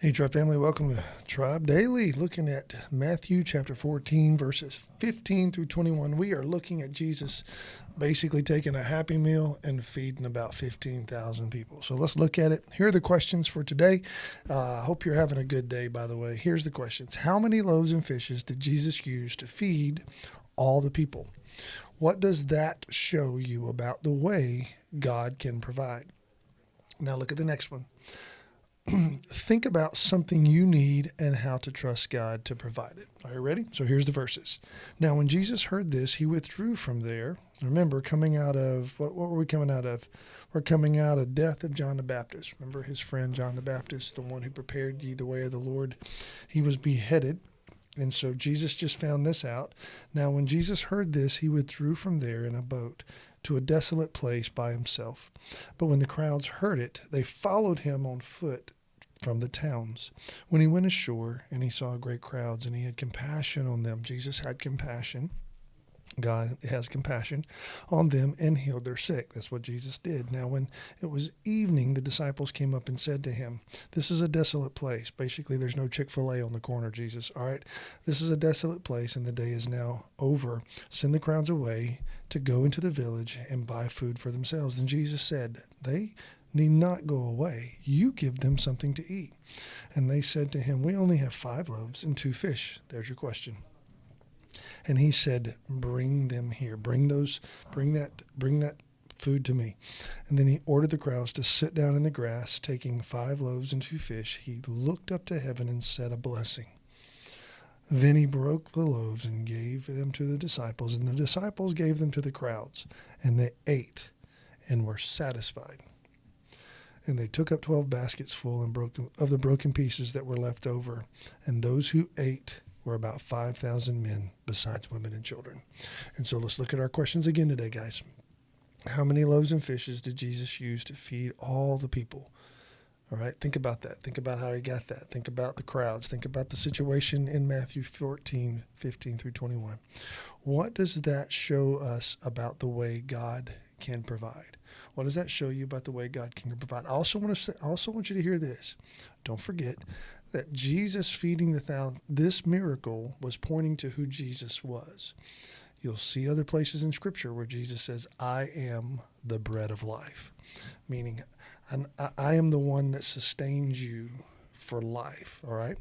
Hey, Tribe family, welcome to Tribe Daily. Looking at Matthew chapter 14, verses 15 through 21. We are looking at Jesus basically taking a happy meal and feeding about 15,000 people. So let's look at it. Here are the questions for today. I hope you're having a good day, by the way. Here's the questions. How many loaves and fishes did Jesus use to feed all the people? What does that show you about the way God can provide? Now look at the next one. Think about something you need and how to trust God to provide it. Are you ready? So here's the verses. Now, when Jesus heard this, he withdrew from there. Remember, coming out of, what were we coming out of? We're coming out of death of John the Baptist. Remember his friend John the Baptist, the one who prepared ye the way of the Lord. He was beheaded. And so Jesus just found this out. Now, when Jesus heard this, he withdrew from there in a boat to a desolate place by himself. But when the crowds heard it, they followed him on foot from the towns. When he went ashore and he saw great crowds and he had compassion on them, Jesus had compassion. God has compassion on them and healed their sick. That's what Jesus did. Now, when it was evening, the disciples came up and said to him, "This is a desolate place." Basically, there's no Chick-fil-A on the corner, Jesus. All right, this is a desolate place and the day is now over. Send the crowds away to go into the village and buy food for themselves. Then Jesus said, "They need not go away. You give them something to eat." And they said to him, "We only have 5 loaves and 2 fish. There's your question. And he said, "Bring them here. Bring that food to me." And then he ordered the crowds to sit down in the grass. Taking 5 loaves and 2 fish, he looked up to heaven and said a blessing. Then he broke the loaves and gave them to the disciples, and the disciples gave them to the crowds. And they ate and were satisfied. And they took up 12 baskets full of the broken pieces that were left over. And those who ate were about 5,000 men, besides women and children. And so let's look at our questions again today, guys. How many loaves and fishes did Jesus use to feed all the people? All right, think about that. Think about how he got that. Think about the crowds. Think about the situation in Matthew 14, 15 through 21. What does that show us about the way God can provide? What does that show you about the way God can provide? I also want you to hear this. Don't forget that Jesus feeding the thousand, this miracle was pointing to who Jesus was. You'll see other places in Scripture where Jesus says, "I am the bread of life," meaning I am the one that sustains you for life, all right?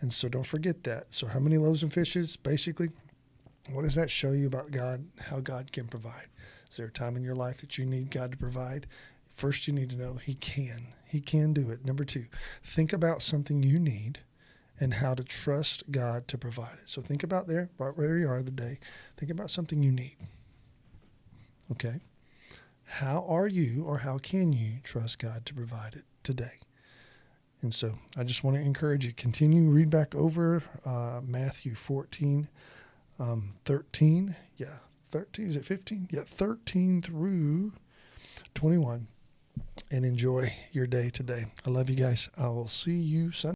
And so don't forget that. So how many loaves and fishes? Basically, what does that show you about God, how God can provide? Is there a time in your life that you need God to provide? First, you need to know He can. He can do it. Number 2, think about something you need and how to trust God to provide it. So think about there, right where you are today. Think about something you need. Okay? How are you or how can you trust God to provide it today? And so I just want to encourage you, continue, read back over Matthew 14, 13. Yeah, 13, is it 15? Yeah, 13 through 21. And enjoy your day today. I love you guys. I will see you Sunday.